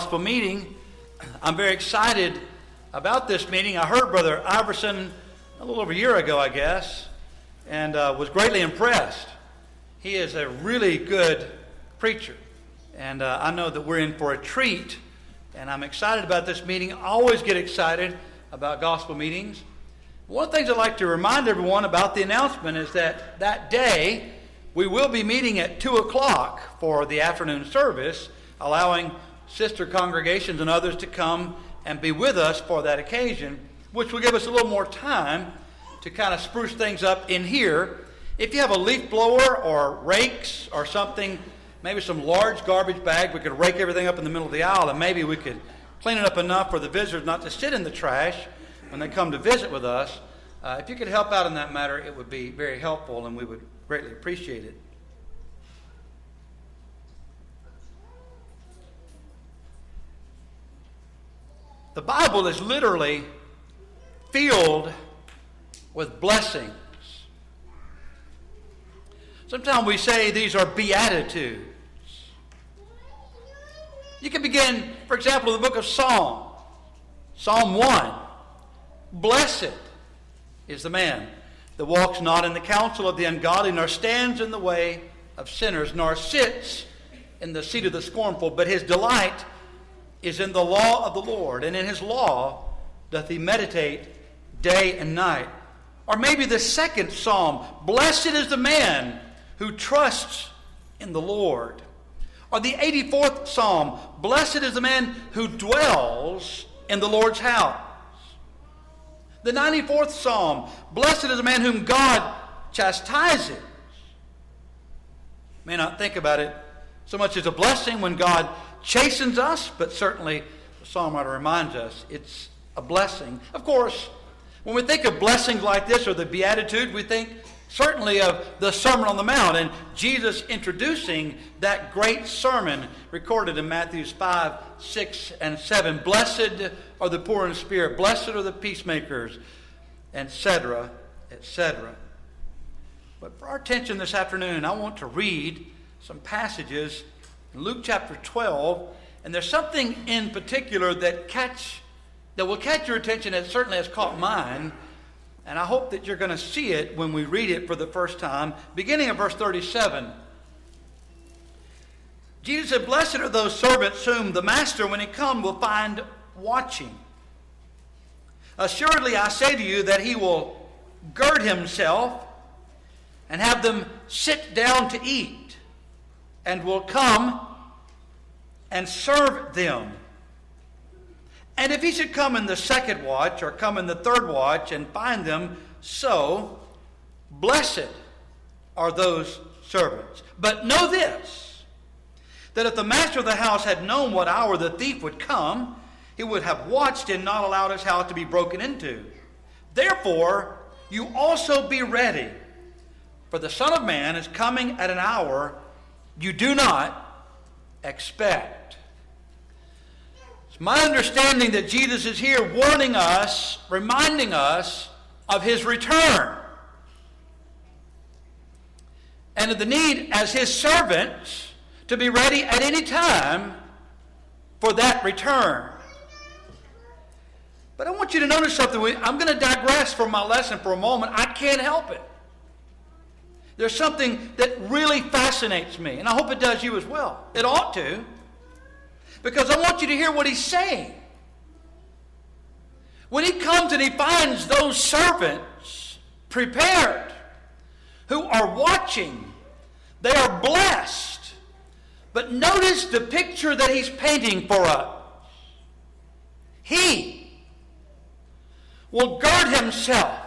gospel meeting. I'm very excited about this meeting. I heard Brother Iverson a little over a year ago, I guess, and was greatly impressed. He is a really good preacher, and I know that we're in for a treat, and I'm excited about this meeting. I always get excited about gospel meetings. One of the things I'd like to remind everyone about the announcement is that that day we will be meeting at 2 o'clock for the afternoon service, allowing sister congregations and others to come and be with us for that occasion, which will give us a little more time to kind of spruce things up in here. If you have a leaf blower or rakes or something, maybe some large garbage bag, we could rake everything up in the middle of the aisle, and maybe we could clean it up enough for the visitors not to sit in the trash when they come to visit with us. If you could help out in that matter, it would be very helpful, and we would greatly appreciate it. The Bible is literally filled with blessings. Sometimes we say these are beatitudes. You can begin, for example, in the book of Psalm. Psalm 1. Blessed is the man that walks not in the counsel of the ungodly, nor stands in the way of sinners, nor sits in the seat of the scornful, but his delight is in the law of the Lord, and in his law doth he meditate day and night. Or maybe the second psalm, blessed is the man who trusts in the Lord. Or the 84th psalm, blessed is the man who dwells in the Lord's house. The 94th psalm, blessed is the man whom God chastises. May not think about it so much as a blessing when God chastens us, but certainly the psalm writer reminds us it's a blessing. Of course, when we think of blessings like this or the Beatitude, we think certainly of the Sermon on the Mount and Jesus introducing that great sermon recorded in Matthew 5, 6, and 7. Blessed are the poor in spirit, blessed are the peacemakers, etc., etc. But for our attention this afternoon, I want to read some passages in Luke chapter 12, and there's something in particular that will catch your attention, as certainly has caught mine, and I hope that you're going to see it when we read it for the first time. Beginning of verse 37, Jesus said, blessed are those servants whom the master, when he come, will find watching. Assuredly, I say to you that he will gird himself and have them sit down to eat, and will come and serve them. And if he should come in the second watch or come in the third watch and find them so, blessed are those servants. But know this, that if the master of the house had known what hour the thief would come, he would have watched and not allowed his house to be broken into. Therefore, you also be ready, for the Son of Man is coming at an hour you do not expect. It's my understanding that Jesus is here warning us, reminding us of his return, and of the need as his servants to be ready at any time for that return. But I want you to notice something. I'm going to digress from my lesson for a moment. I can't help it. There's something that really fascinates me, and I hope it does you as well. It ought to, because I want you to hear what he's saying. When he comes and he finds those servants prepared, who are watching, they are blessed. But notice the picture that he's painting for us. He will gird himself,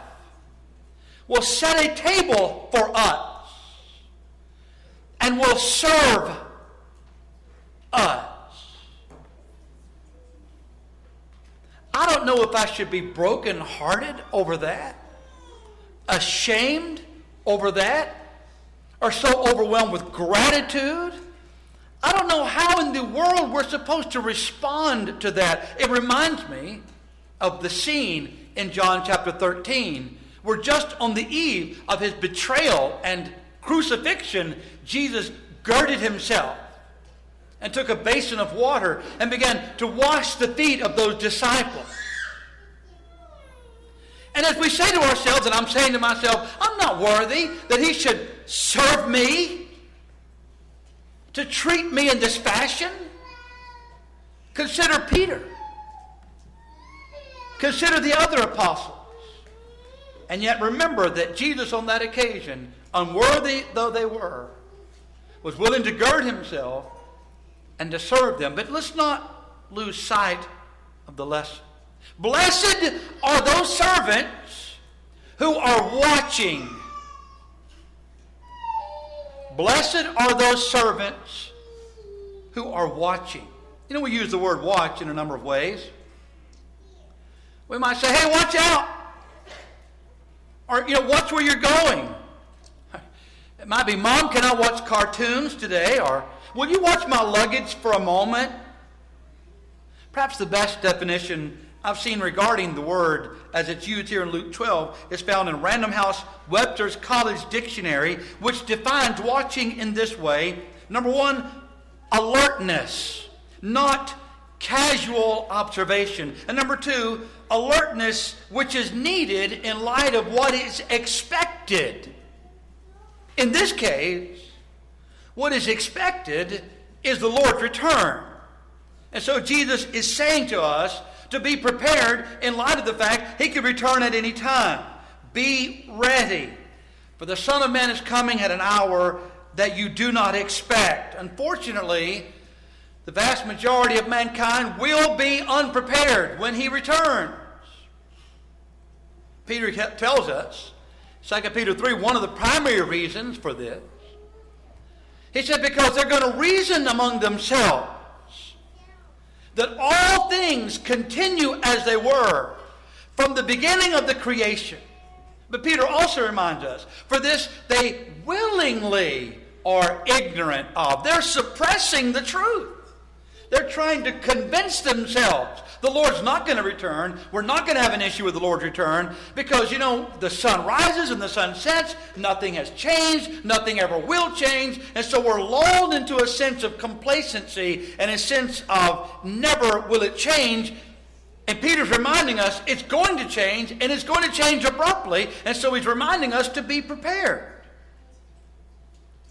will set a table for us, and will serve us. I don't know if I should be brokenhearted over that, ashamed over that, or so overwhelmed with gratitude. I don't know how in the world we're supposed to respond to that. It reminds me of the scene in John chapter 13, where just on the eve of his betrayal and crucifixion, Jesus girded himself and took a basin of water and began to wash the feet of those disciples. And as we say to ourselves, and I'm saying to myself, I'm not worthy that he should serve me, to treat me in this fashion. Consider Peter. Consider the other apostles. And yet remember that Jesus on that occasion, unworthy though they were, was willing to gird himself and to serve them. But let's not lose sight of the lesson. Blessed are those servants who are watching. Blessed are those servants who are watching. You know, we use the word watch in a number of ways. We might say, hey, watch out. Or, watch where you're going. It might be, Mom, can I watch cartoons today? Or, will you watch my luggage for a moment? Perhaps the best definition I've seen regarding the word as it's used here in Luke 12 is found in Random House Webster's College Dictionary, which defines watching in this way. Number one, alertness, not casual observation. And number two, alertness which is needed in light of what is expected. In this case, what is expected is the Lord's return. And so Jesus is saying to us to be prepared in light of the fact he could return at any time. Be ready, for the Son of Man is coming at an hour that you do not expect. Unfortunately, the vast majority of mankind will be unprepared when he returns. Peter tells us, 2 Peter 3, one of the primary reasons for this. He said, because they're going to reason among themselves that all things continue as they were from the beginning of the creation. But Peter also reminds us, for this they willingly are ignorant of. They're suppressing the truth. They're trying to convince themselves the Lord's not going to return. We're not going to have an issue with the Lord's return because, the sun rises and the sun sets. Nothing has changed. Nothing ever will change. And so we're lulled into a sense of complacency and a sense of never will it change. And Peter's reminding us it's going to change, and it's going to change abruptly. And so he's reminding us to be prepared.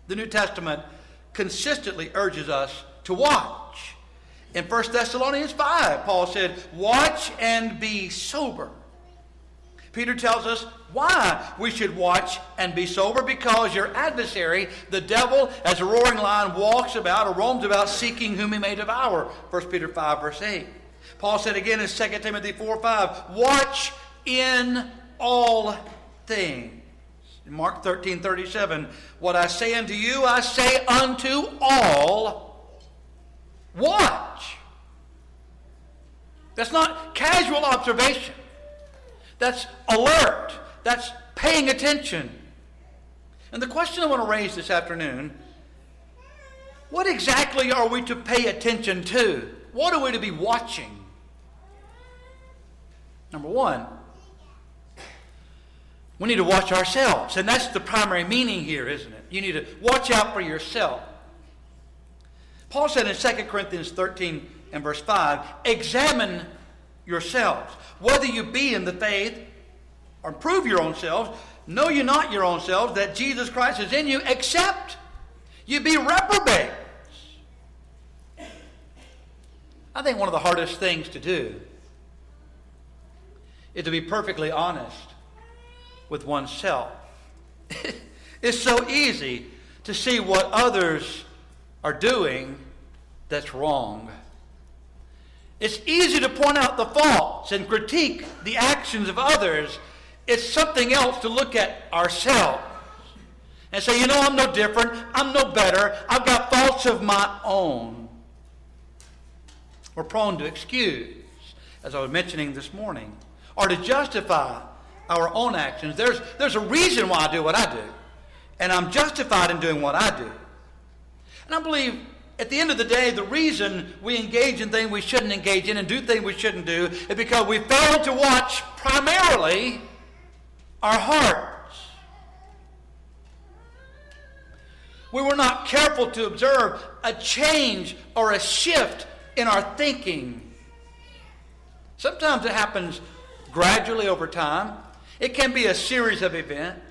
The New Testament consistently urges us to watch. In 1 Thessalonians 5, Paul said, watch and be sober. Peter tells us why we should watch and be sober, because your adversary, the devil, as a roaring lion, walks about or roams about seeking whom he may devour. 1 Peter 5, verse 8. Paul said again in 2 Timothy 4:5, watch in all things. In Mark 13:37, what I say unto you, I say unto all, watch. That's not casual observation. That's alert. That's paying attention. And the question I want to raise this afternoon, what exactly are we to pay attention to? What are we to be watching? Number one, we need to watch ourselves. And that's the primary meaning here, isn't it? You need to watch out for yourself. Paul said in 2 Corinthians 13 and verse 5, examine yourselves, whether you be in the faith, or prove your own selves. Know you not your own selves, that Jesus Christ is in you, except you be reprobates. I think one of the hardest things to do is to be perfectly honest with oneself. It's so easy to see what others are doing that's wrong. It's easy to point out the faults and critique the actions of others. It's something else to look at ourselves and say, I'm no different, I'm no better, I've got faults of my own. We're prone to excuse, as I was mentioning this morning, or to justify our own actions. There's a reason why I do what I do, and I'm justified in doing what I do. And I believe at the end of the day, the reason we engage in things we shouldn't engage in and do things we shouldn't do is because we fail to watch primarily our hearts. we were not careful to observe a change or a shift in our thinking. Sometimes it happens gradually over time. It can be a series of events.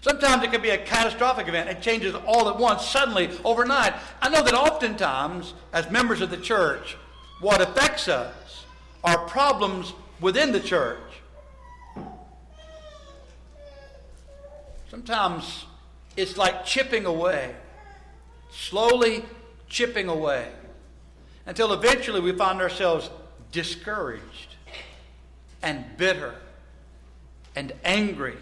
Sometimes it can be a catastrophic event. It changes all at once, suddenly, overnight. I know that oftentimes, as members of the church, what affects us are problems within the church. Sometimes it's like chipping away, slowly chipping away, until eventually we find ourselves discouraged and bitter and angry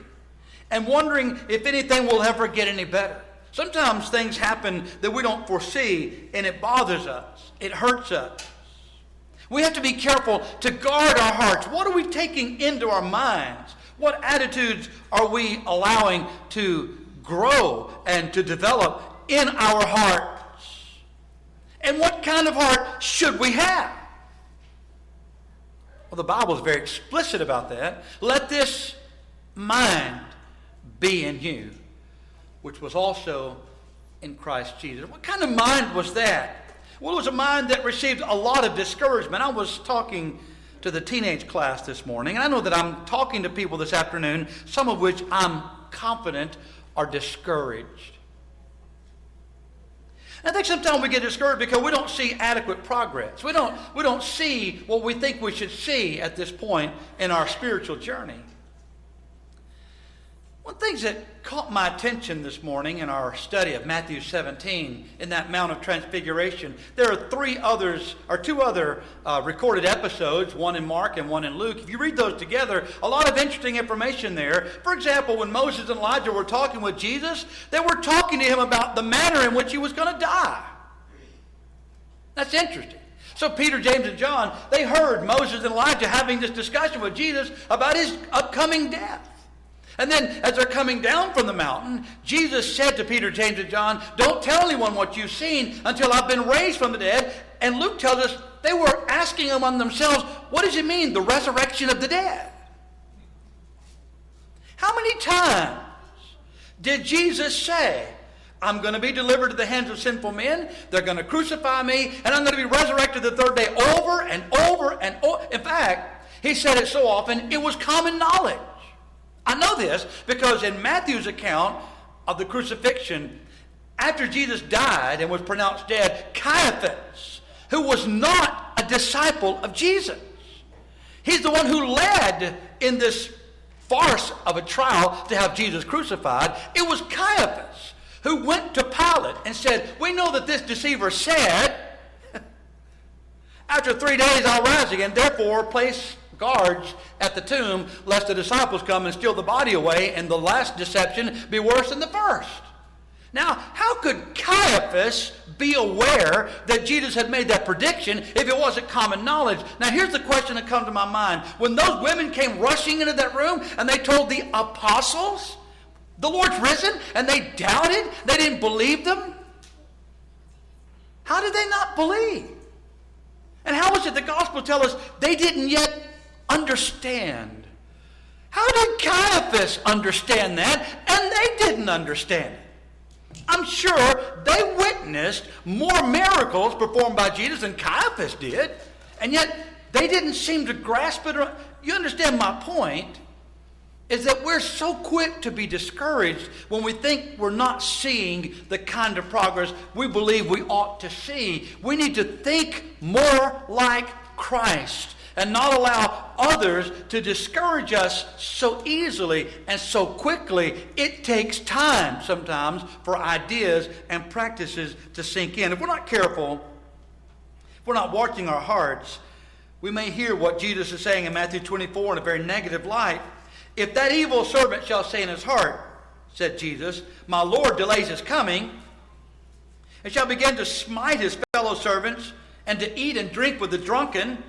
and wondering if anything will ever get any better. Sometimes things happen that we don't foresee, and it bothers us. It hurts us. We have to be careful to guard our hearts. What are we taking into our minds? What attitudes are we allowing to grow and to develop in our hearts? And what kind of heart should we have? Well, the Bible is very explicit about that. Let this mind be in you, which was also in Christ Jesus. What kind of mind was that? Well, it was a mind that received a lot of discouragement. I was talking to the teenage class this morning, and I know that I'm talking to people this afternoon, some of which I'm confident are discouraged. I think sometimes we get discouraged because we don't see adequate progress. We don't see what we think we should see at this point in our spiritual journey. One of the things that caught my attention this morning in our study of Matthew 17, in that Mount of Transfiguration, there are two other recorded episodes, one in Mark and one in Luke. If you read those together, a lot of interesting information there. For example, when Moses and Elijah were talking with Jesus, they were talking to him about the manner in which he was going to die. That's interesting. So Peter, James, and John, they heard Moses and Elijah having this discussion with Jesus about his upcoming death. And then as they're coming down from the mountain, Jesus said to Peter, James, and John, don't tell anyone what you've seen until I've been raised from the dead. And Luke tells us they were asking among themselves, what does it mean, the resurrection of the dead? How many times did Jesus say, I'm going to be delivered to the hands of sinful men, they're going to crucify me, and I'm going to be resurrected the third day, over and over and over? In fact, he said it so often, it was common knowledge. I know this because in Matthew's account of the crucifixion, after Jesus died and was pronounced dead, Caiaphas, who was not a disciple of Jesus, he's the one who led in this farce of a trial to have Jesus crucified. It was Caiaphas who went to Pilate and said, we know that this deceiver said, after 3 days I'll rise again, therefore place guards at the tomb, lest the disciples come and steal the body away, and the last deception be worse than the first. Now, how could Caiaphas be aware that Jesus had made that prediction if it wasn't common knowledge? Now, here's the question that comes to my mind. When those women came rushing into that room and they told the apostles, the Lord's risen, and they doubted, they didn't believe them, how did they not believe? And how is it the gospel tells us they didn't yet understand? How did Caiaphas understand that and they didn't understand it? I'm sure they witnessed more miracles performed by Jesus than Caiaphas did, and yet they didn't seem to grasp it. You understand my point? Is that we're so quick to be discouraged when we think we're not seeing the kind of progress we believe we ought to see. We need to think more like Christ and not allow others to discourage us so easily and so quickly. It takes time sometimes for ideas and practices to sink in. If we're not careful, if we're not watching our hearts, we may hear what Jesus is saying in Matthew 24 in a very negative light. If that evil servant shall say in his heart, said Jesus, my Lord delays his coming, and shall begin to smite his fellow servants, and to eat and drink with the drunken,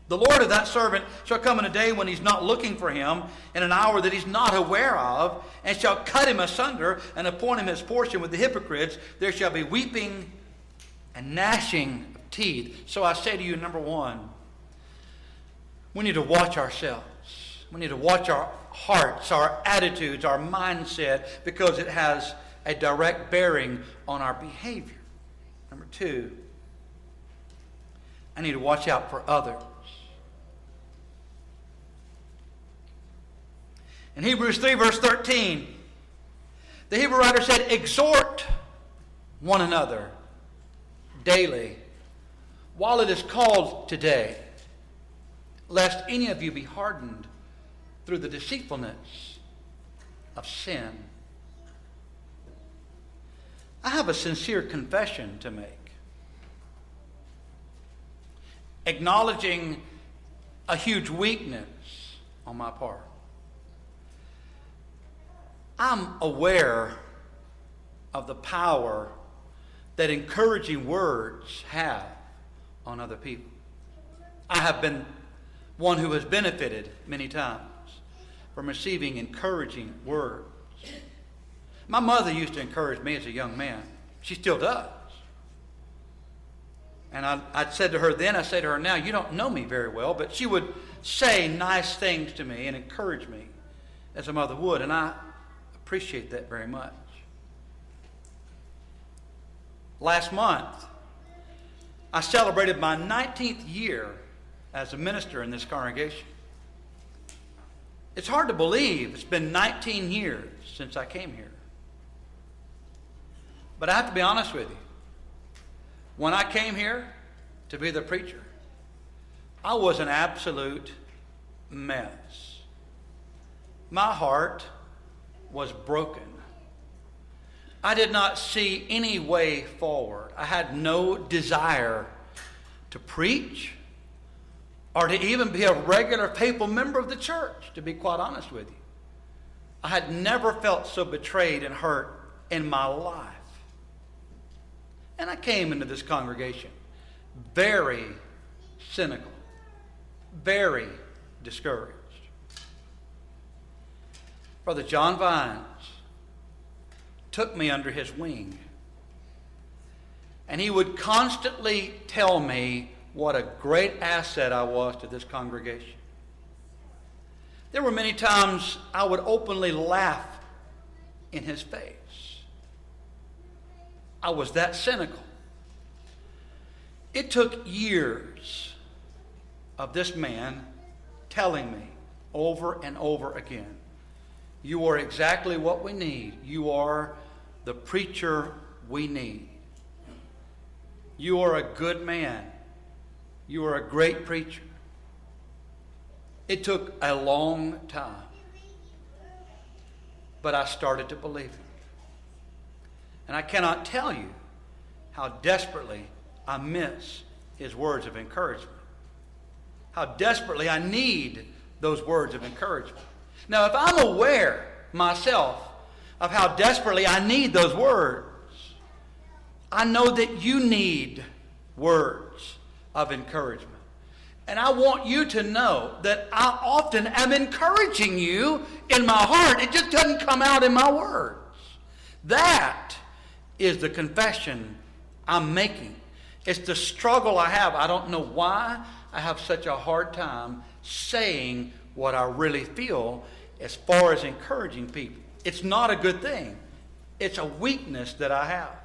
the Lord of that servant shall come in a day when he's not looking for him, in an hour that he's not aware of, and shall cut him asunder, and appoint him his portion with the hypocrites. There shall be weeping and gnashing of teeth. So I say to you, number one, we need to watch ourselves. We need to watch our hearts, our attitudes, our mindset, because it has a direct bearing on our behavior. Number two, I need to watch out for others. In Hebrews 3, verse 13, the Hebrew writer said, exhort one another daily while it is called today, lest any of you be hardened through the deceitfulness of sin. I have a sincere confession to make, acknowledging a huge weakness on my part. I'm aware of the power that encouraging words have on other people. I have been one who has benefited many times from receiving encouraging words. My mother used to encourage me as a young man. She still does. And I said to her then, I say to her now, you don't know me very well, but she would say nice things to me and encourage me as a mother would, and I appreciate that very much. Last month, I celebrated my 19th year as a minister in this congregation. It's hard to believe it's been 19 years since I came here. But I have to be honest with you. When I came here to be the preacher, I was an absolute mess. My heart was broken. I did not see any way forward. I had no desire to preach or to even be a regular faithful member of the church, to be quite honest with you. I had never felt so betrayed and hurt in my life. And I came into this congregation very cynical, very discouraged. Brother John Vines took me under his wing. And he would constantly tell me what a great asset I was to this congregation. There were many times I would openly laugh in his face. I was that cynical. It took years of this man telling me over and over again, you are exactly what we need. You are the preacher we need. You are a good man. You are a great preacher. It took a long time, but I started to believe it. And I cannot tell you how desperately I miss his words of encouragement. How desperately I need those words of encouragement. Now, if I'm aware myself of how desperately I need those words, I know that you need words of encouragement. And I want you to know that I often am encouraging you in my heart. It just doesn't come out in my words. That is the confession I'm making. It's the struggle I have. I don't know why I have such a hard time saying what I really feel as far as encouraging people. It's not a good thing. It's a weakness that I have,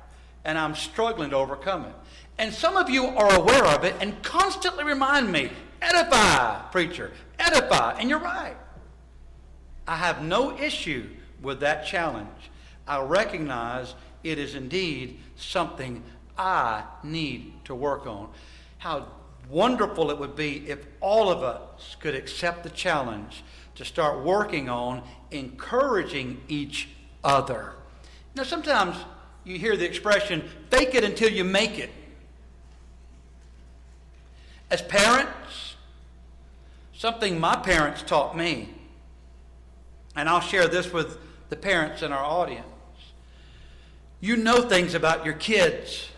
and I'm struggling to overcome it. And some of you are aware of it and constantly remind me, edify, preacher, edify. And you're right. I have no issue with that challenge. I recognize it is indeed something I need to work on. How wonderful it would be if all of us could accept the challenge to start working on encouraging each other. Now, sometimes you hear the expression, fake it until you make it. As parents, something my parents taught me, and I'll share this with the parents in our audience. You know things about your kids.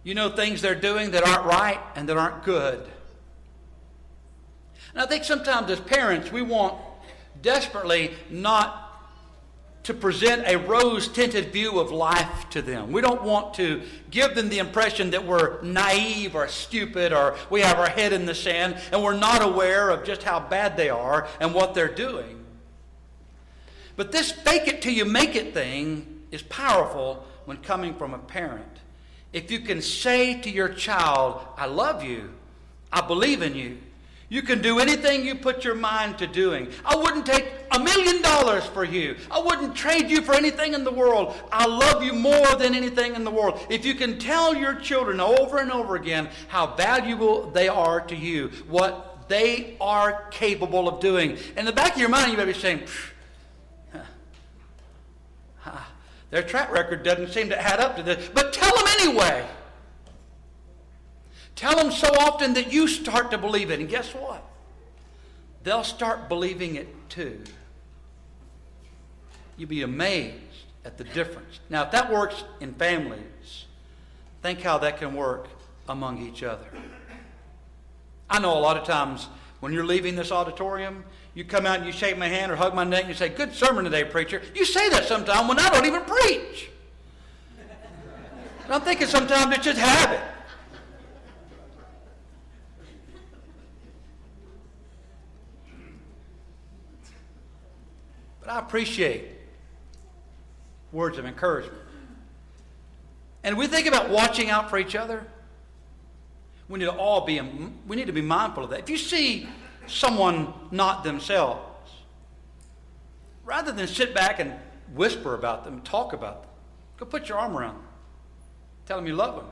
You know things they're doing that aren't right and that aren't good. And I think sometimes as parents, we want desperately not to present a rose-tinted view of life to them. We don't want to give them the impression that we're naive or stupid or we have our head in the sand and we're not aware of just how bad they are and what they're doing. But this fake it till you make it thing is powerful when coming from a parent. If you can say to your child, I love you, I believe in you, you can do anything you put your mind to doing. I wouldn't take $1 million for you. I wouldn't trade you for anything in the world. I love you more than anything in the world. If you can tell your children over and over again how valuable they are to you, what they are capable of doing. In the back of your mind, you may be saying, their track record doesn't seem to add up to this. But tell them anyway. Tell them so often that you start to believe it. And guess what? They'll start believing it too. You'll be amazed at the difference. Now, if that works in families, think how that can work among each other. I know a lot of times when you're leaving this auditorium, you come out and you shake my hand or hug my neck and you say, good sermon today, preacher. You say that sometime when I don't even preach. And I'm thinking sometimes it's just habit. But I appreciate words of encouragement. And we think about watching out for each other. We need to be mindful of that. If you see someone not themselves, rather than sit back and whisper about them, talk about them, go put your arm around them. Tell them you love them.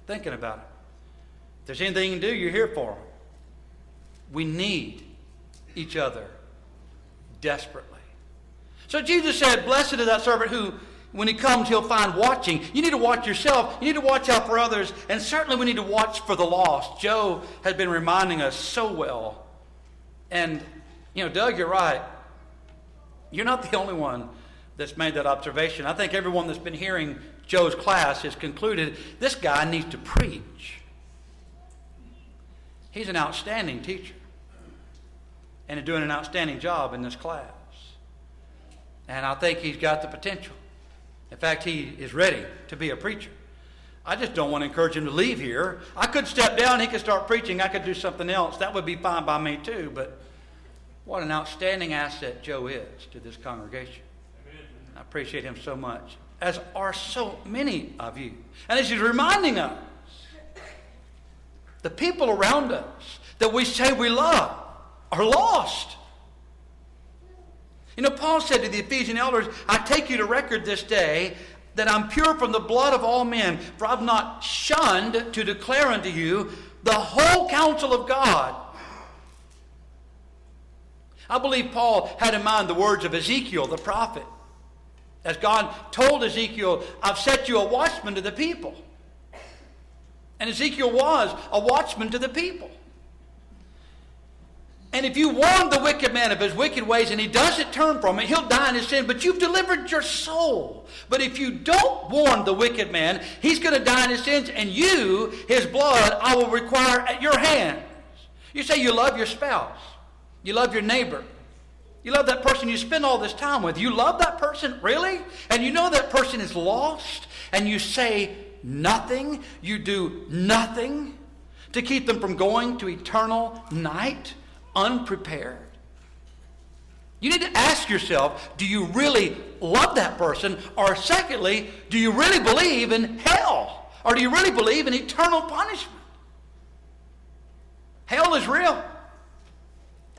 Thinking about it. If there's anything you can do, you're here for them. We need each other desperately. So Jesus said, blessed is that servant who, when he comes, he'll find watching. You need to watch yourself. You need to watch out for others. And certainly we need to watch for the lost. Joe has been reminding us so well. And, Doug, you're right. You're not the only one that's made that observation. I think everyone that's been hearing Joe's class has concluded this guy needs to preach. He's an outstanding teacher and is doing an outstanding job in this class. And I think he's got the potential. In fact, he is ready to be a preacher. I just don't want to encourage him to leave here. I could step down, he could start preaching, I could do something else. That would be fine by me too, but what an outstanding asset Joe is to this congregation. Amen. I appreciate him so much, as are so many of you. And as he's reminding us, the people around us that we say we love are lost. Paul said to the Ephesian elders, I take you to record this day that I'm pure from the blood of all men, for I've not shunned to declare unto you the whole counsel of God. I believe Paul had in mind the words of Ezekiel, the prophet. As God told Ezekiel, I've set you a watchman to the people. And Ezekiel was a watchman to the people. And if you warn the wicked man of his wicked ways and he doesn't turn from it, he'll die in his sin, but you've delivered your soul. But if you don't warn the wicked man, he's going to die in his sins, and you, his blood, I will require at your hands. You say you love your spouse. You love your neighbor. You love that person you spend all this time with. You love that person, really? And you know that person is lost, and you say nothing, you do nothing to keep them from going to eternal night unprepared. You need to ask yourself, do you really love that person? Or secondly, do you really believe in hell? Or do you really believe in eternal punishment? Hell is real.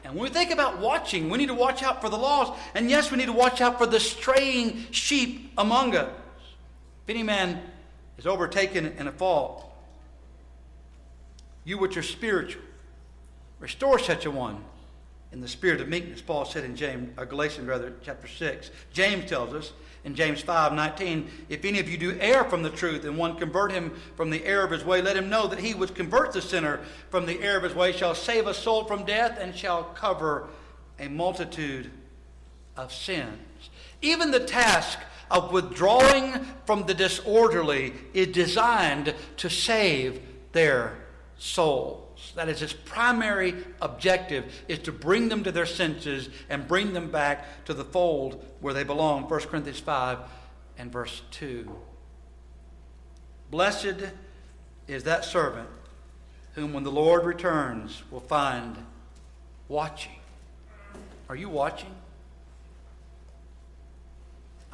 And when we think about watching, we need to watch out for the lost. And yes, we need to watch out for the straying sheep among us. If any man is overtaken in a fault, you which are spiritual, restore such a one in the spirit of meekness, Paul said in Galatians chapter 6. James tells us in James 5:19, if any of you do err from the truth and one convert him from the error of his way, let him know that he which converts the sinner from the error of his way shall save a soul from death and shall cover a multitude of sins. Even the task of withdrawing from the disorderly is designed to save their souls. That is, its primary objective is to bring them to their senses and bring them back to the fold where they belong. 1 Corinthians 5 and verse 2. Blessed is that servant whom when the Lord returns will find watching. Are you watching?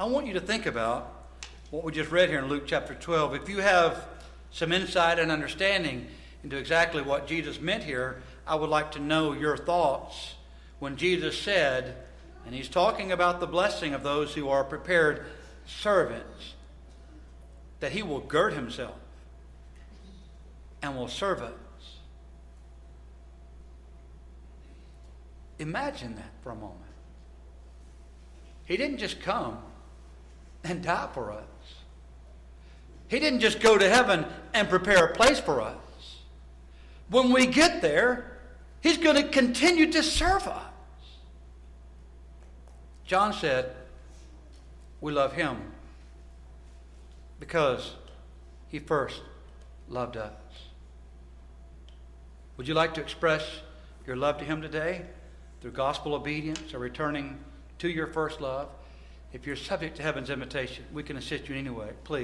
I want you to think about what we just read here in Luke chapter 12. If you have some insight and understanding into exactly what Jesus meant here, I would like to know your thoughts when Jesus said, and he's talking about the blessing of those who are prepared servants, that he will gird himself and will serve us. Imagine that for a moment. He didn't just come and die for us. He didn't just go to heaven and prepare a place for us. When we get there, he's going to continue to serve us. John said, we love him because he first loved us. Would you like to express your love to him today through gospel obedience or returning to your first love? If you're subject to heaven's invitation, we can assist you in any way. Please.